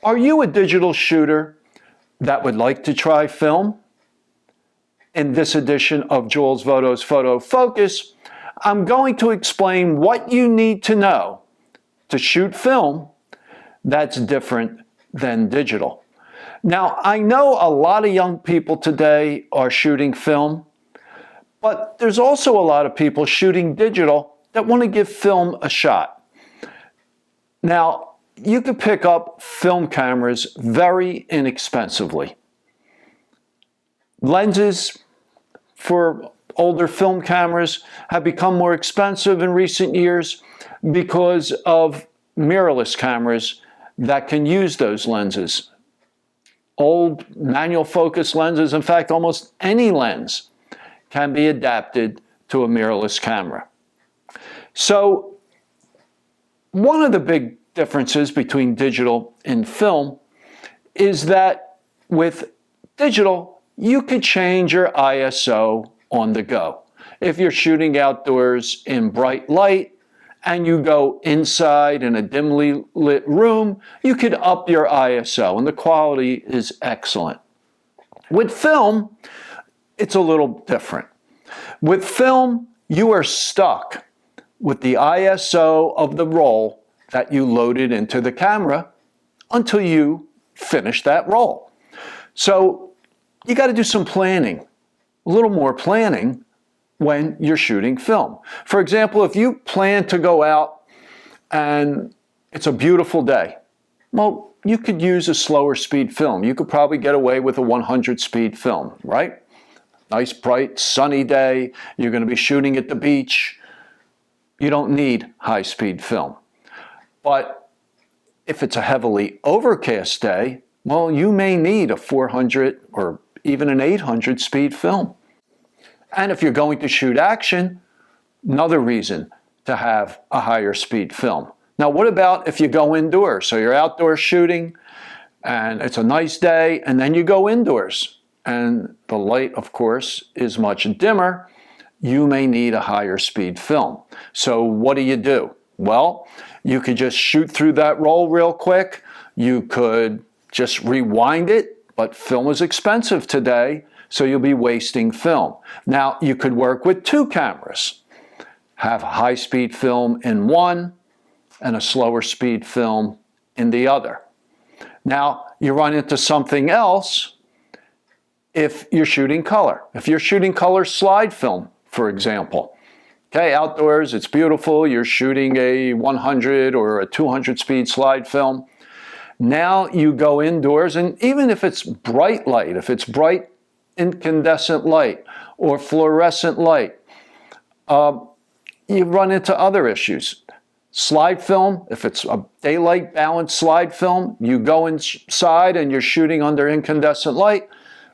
Are you a digital shooter that would like to try film? In this edition of Jules Voto's Photo Focus, I'm going to explain what you need to know to shoot film that's different than digital. Now, I know a lot of young people today are shooting film, but there's also a lot of people shooting digital that want to give film a shot. Now, you could pick up film cameras very inexpensively. Lenses for older film cameras have become more expensive in recent years because of mirrorless cameras that can use those lenses. Old manual focus lenses, in fact, almost any lens can be adapted to a mirrorless camera. So, one of the big differences between digital and film is that with digital, you could change your ISO on the go. If you're shooting outdoors in bright light and you go inside in a dimly lit room, you could up your ISO and the quality is excellent. With film, it's a little different. With film, you are stuck with the ISO of the roll that you loaded into the camera until you finish that roll. So you got to do some planning, a little more planning when you're shooting film. For example, if you plan to go out and it's a beautiful day, well, you could use a slower speed film. You could probably get away with a 100 speed film, right? Nice, bright, sunny day. You're going to be shooting at the beach. You don't need high speed film. But if it's a heavily overcast day, well, you may need a 400 or even an 800 speed film. And if you're going to shoot action, another reason to have a higher speed film. Now, what about if you go indoors? So you're outdoors shooting and it's a nice day, and then you go indoors and the light, of course, is much dimmer. You may need a higher speed film. So what do? Well, you could just shoot through that roll real quick. You could just rewind it, but film is expensive today, so you'll be wasting film. Now, you could work with two cameras. Have high-speed film in one and a slower speed film in the other. Now, you run into something else if you're shooting color. If you're shooting color slide film, for example. Okay, outdoors, it's beautiful. You're shooting a 100 or a 200 speed slide film. Now you go indoors, and even if it's bright light, if it's bright incandescent light or fluorescent light, you run into other issues. Slide film, if it's a daylight balanced slide film, you go inside and you're shooting under incandescent light,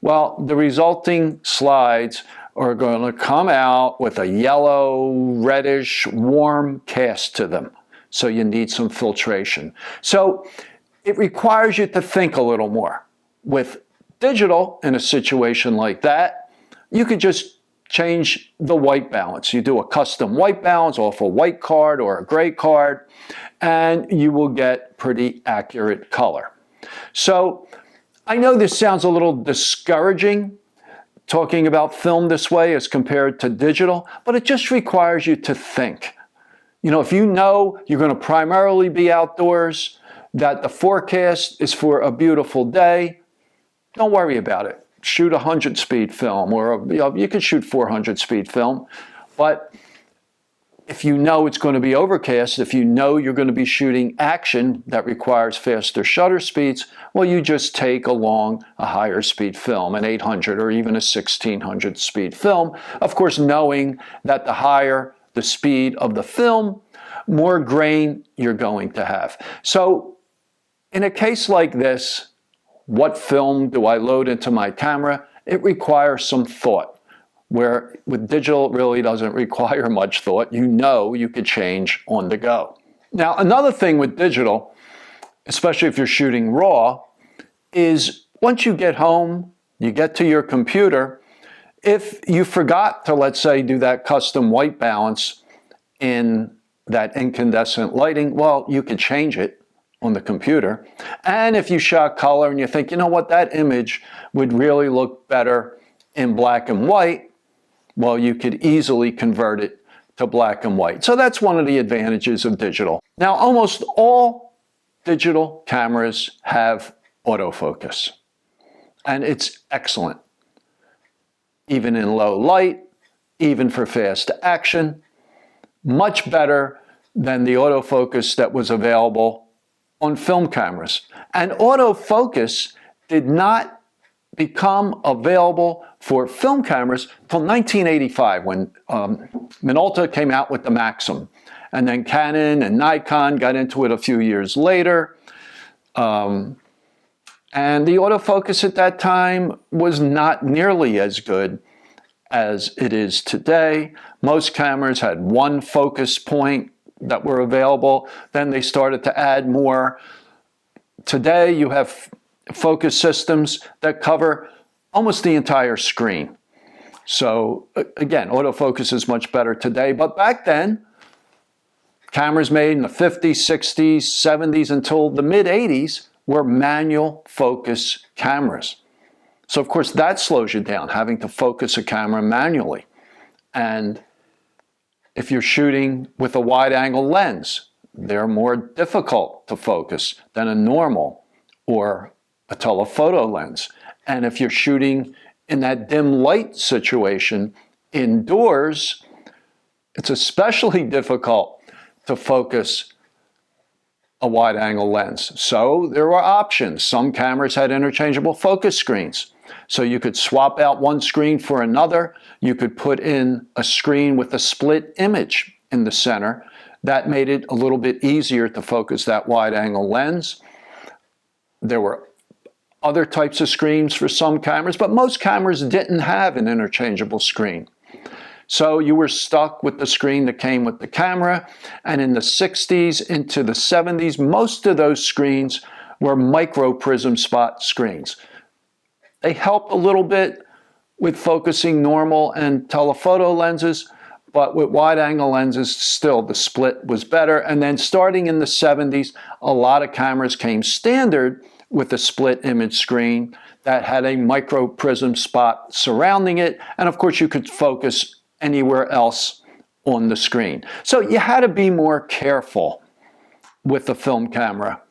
well, the resulting slides are going to come out with a yellow, reddish, warm cast to them. So you need some filtration. So it requires you to think a little more. With digital, in a situation like that, you could just change the white balance. You do a custom white balance off a white card or a gray card, and you will get pretty accurate color. So I know this sounds a little discouraging, talking about film this way as compared to digital, but it just requires you to think. You know, if you know you're going to primarily be outdoors, that the forecast is for a beautiful day, don't worry about it. Shoot 100 speed film, or you can shoot 400 speed film, but if you know it's going to be overcast, if you know you're going to be shooting action that requires faster shutter speeds, well, you just take along a higher speed film, an 800 or even a 1600 speed film. Of course, knowing that the higher the speed of the film, more grain you're going to have. So in a case like this, what film do I load into my camera? It requires some thought. Where with digital, it really doesn't require much thought. You know you could change on the go. Now, another thing with digital, especially if you're shooting RAW, is once you get home, you get to your computer, if you forgot to, let's say, do that custom white balance in that incandescent lighting, well, you could change it on the computer. And if you shot color and you think, you know what, that image would really look better in black and white, well, you could easily convert it to black and white. So that's one of the advantages of digital. Now, almost all digital cameras have autofocus, and it's excellent. Even in low light, even for fast action, much better than the autofocus that was available on film cameras. And autofocus did not become available for film cameras until 1985 when Minolta came out with the Maxim. And then Canon and Nikon got into it a few years later. And the autofocus at that time was not nearly as good as it is today. Most cameras had one focus point that were available. Then they started to add more. Today you have focus systems that cover almost the entire screen. So again, autofocus is much better today. But back then, cameras made in the 50s, 60s, 70s until the mid-80s were manual focus cameras. So of course that slows you down, having to focus a camera manually. And if you're shooting with a wide-angle lens, they're more difficult to focus than a normal or a telephoto lens. And if you're shooting in that dim light situation indoors, it's especially difficult to focus a wide-angle lens. So there were options. Some cameras had interchangeable focus screens. So you could swap out one screen for another. You could put in a screen with a split image in the center. That made it a little bit easier to focus that wide-angle lens. There were other types of screens for some cameras, but most cameras didn't have an interchangeable screen. So you were stuck with the screen that came with the camera. And in the 60s into the 70s, most of those screens were micro prism spot screens. They helped a little bit with focusing normal and telephoto lenses, but with wide-angle lenses, still the split was better. And then starting in the 70s, a lot of cameras came standard with a split image screen that had a micro prism spot surrounding it. And of course, you could focus anywhere else on the screen. So you had to be more careful with the film camera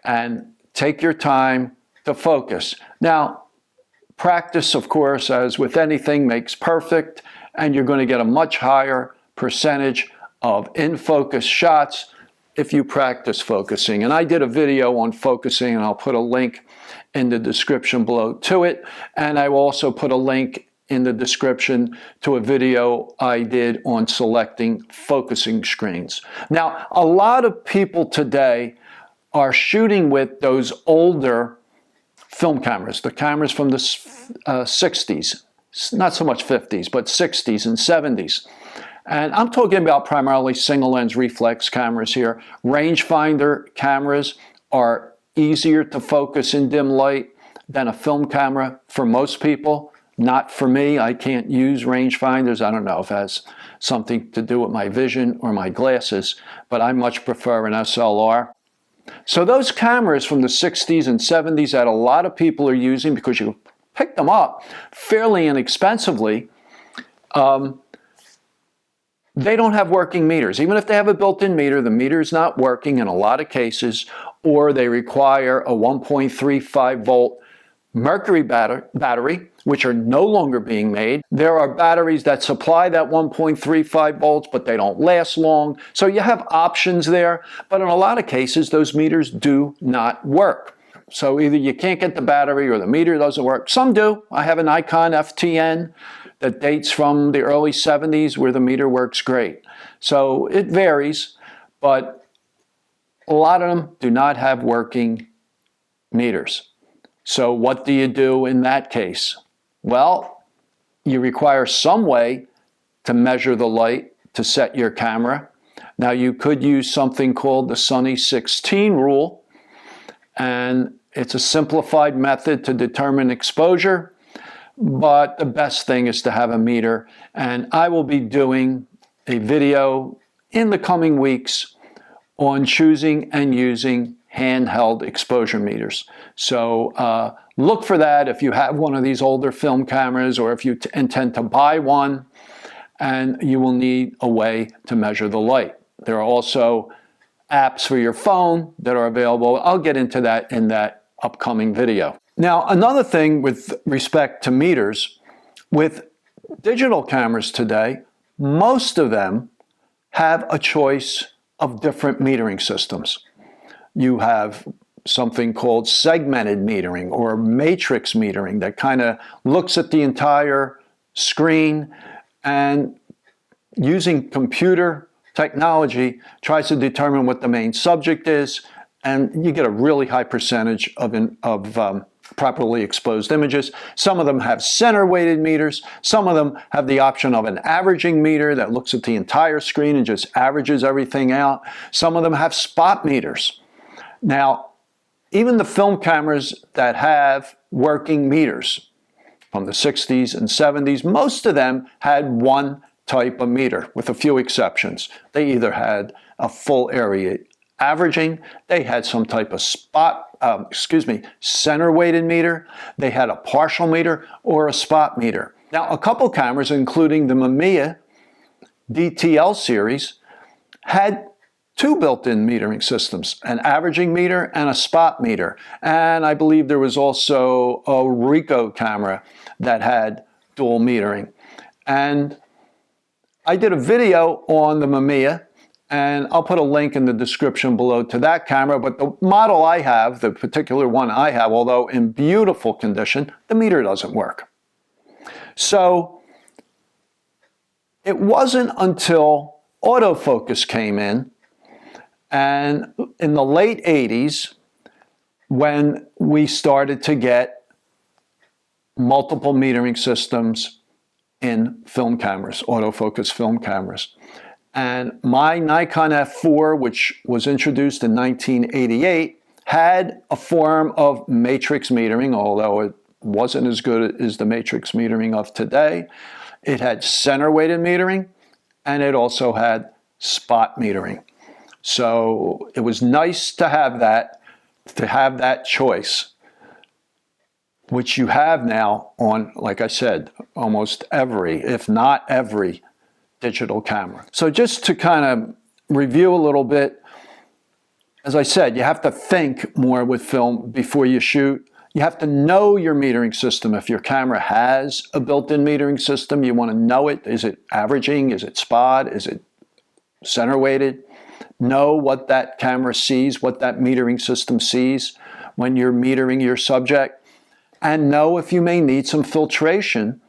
and take your time to focus. Now, practice, of course, as with anything, makes perfect, and you're going to get a much higher percentage of in-focus shots if you practice focusing. And I did a video on focusing, and I'll put a link in the description below to it. And I will also put a link in the description to a video I did on selecting focusing screens. Now, a lot of people today are shooting with those older film cameras, the cameras from the 60s, not so much 50s, but 60s and 70s. And I'm talking about primarily single lens reflex cameras here. Rangefinder cameras are easier to focus in dim light than a film camera for most people. Not for me. I can't use rangefinders. I don't know if it has something to do with my vision or my glasses, but I much prefer an SLR. So those cameras from the 60s and 70s that a lot of people are using because you pick them up fairly inexpensively, they don't have working meters. Even if they have a built-in meter, the meter is not working in a lot of cases, or they require a 1.35 volt mercury battery, which are no longer being made. There are batteries that supply that 1.35 volts, but they don't last long. So you have options there, but in a lot of cases, those meters do not work. So either you can't get the battery or the meter doesn't work. Some do. I have a Nikon FTN that dates from the early 70s where the meter works great. So it varies, but a lot of them do not have working meters. So what do you do in that case? Well, you require some way to measure the light to set your camera. Now you could use something called the Sunny 16 rule, and it's a simplified method to determine exposure, but the best thing is to have a meter. And I will be doing a video in the coming weeks on choosing and using handheld exposure meters. So look for that if you have one of these older film cameras or if you intend to buy one, and you will need a way to measure the light. There are also apps for your phone that are available. I'll get into that in that upcoming video. Now, another thing with respect to meters, with digital cameras today, most of them have a choice of different metering systems. You have something called segmented metering or matrix metering that kind of looks at the entire screen and using computer technology tries to determine what the main subject is, and you get a really high percentage of properly exposed images. Some of them have center-weighted meters. Some of them have the option of an averaging meter that looks at the entire screen and just averages everything out. Some of them have spot meters. Now, even the film cameras that have working meters from the 60s and 70s, most of them had one type of meter, with a few exceptions. They either had a full area averaging, they had some type of center weighted meter, they had a partial meter or a spot meter. Now, a couple cameras, including the Mamiya DTL series, had two built-in metering systems, an averaging meter and a spot meter. And I believe there was also a Ricoh camera that had dual metering. And I did a video on the Mamiya, and I'll put a link in the description below to that camera, but the model I have, the particular one I have, although in beautiful condition, the meter doesn't work. So it wasn't until autofocus came in, and in the late 80s, when we started to get multiple metering systems in film cameras, autofocus film cameras. And my Nikon F4, which was introduced in 1988, had a form of matrix metering, although it wasn't as good as the matrix metering of today. It had center-weighted metering, and it also had spot metering. So it was nice to have that choice, which you have now on, like I said, almost every, if not every, digital camera. So just to kind of review a little bit, as I said, you have to think more with film before you shoot. You have to know your metering system. If your camera has a built-in metering system, you want to know it. Is it averaging? Is it spot? Is it center weighted? Know what that camera sees, what that metering system sees when you're metering your subject, and know if you may need some filtration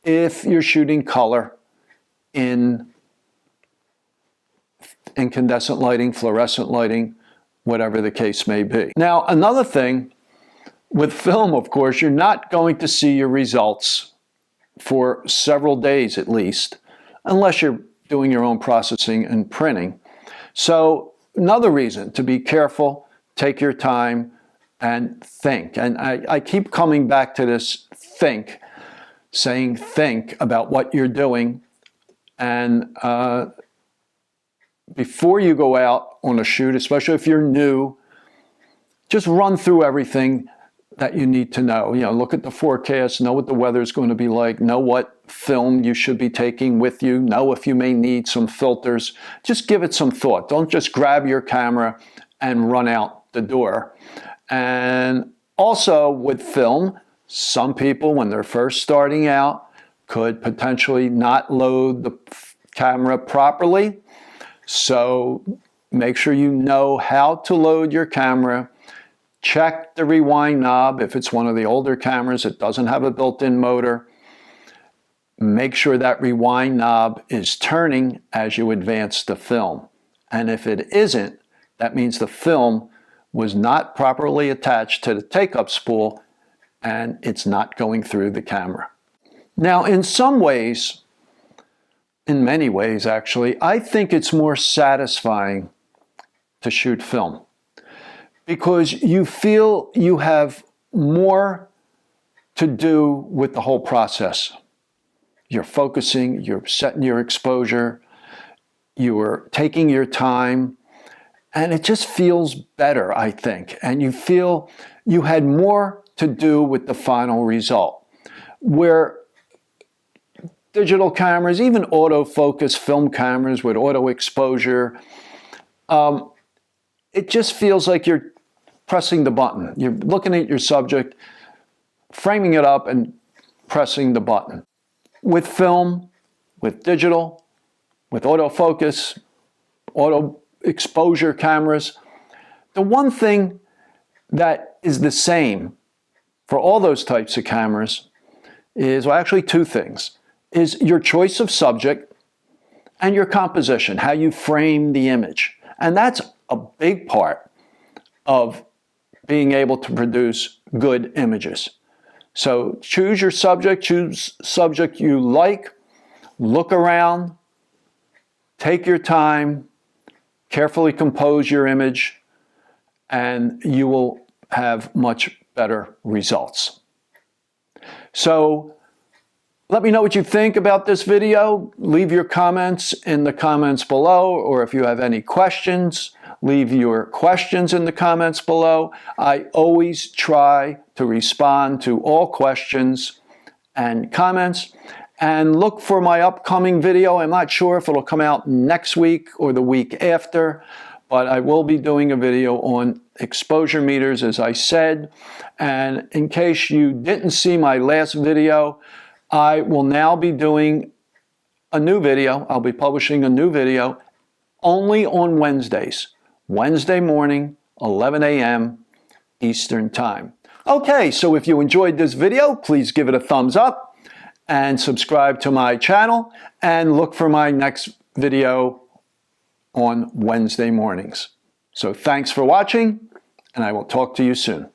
if you're shooting color in incandescent lighting, fluorescent lighting, whatever the case may be. Now, another thing with film, of course, you're not going to see your results for several days at least, unless you're doing your own processing and printing. So another reason to be careful, take your time, and think. And I keep coming back to this think, saying think about what you're doing. And before you go out on a shoot, especially if you're new, just run through everything that you need to know. You know, look at the forecast, know what the weather is going to be like, know what film you should be taking with you, know if you may need some filters. Just give it some thought. Don't just grab your camera and run out the door. And also with film, some people, when they're first starting out, could potentially not load the camera properly. So make sure you know how to load your camera. Check the rewind knob. If it's one of the older cameras, it doesn't have a built-in motor. Make sure that rewind knob is turning as you advance the film. And if it isn't, that means the film was not properly attached to the take-up spool and it's not going through the camera. Now, in some ways, in many ways actually, I think it's more satisfying to shoot film because you feel you have more to do with the whole process. You're focusing, you're setting your exposure, you are taking your time, and it just feels better, I think. And you feel you had more to do with the final result. Where digital cameras, even autofocus film cameras with auto exposure, it just feels like you're pressing the button. You're looking at your subject, framing it up, and pressing the button. With film, with digital, with autofocus, auto exposure cameras, the one thing that is the same for all those types of cameras is, well, actually two things, is your choice of subject and your composition, how you frame the image. And that's a big part of being able to produce good images. So choose your subject, choose subject you like, look around, take your time, carefully compose your image, and you will have much better results. So let me know what you think about this video. Leave your comments in the comments below, or if you have any questions, leave your questions in the comments below. I always try to respond to all questions and comments. And look for my upcoming video. I'm not sure if it'll come out next week or the week after, but I will be doing a video on exposure meters, as I said. And in case you didn't see my last video, I will now be doing a new video. I'll be publishing a new video only on Wednesdays. Wednesday morning, 11 a.m. Eastern Time. Okay, so if you enjoyed this video, please give it a thumbs up and subscribe to my channel, and look for my next video on Wednesday mornings. So thanks for watching, and I will talk to you soon.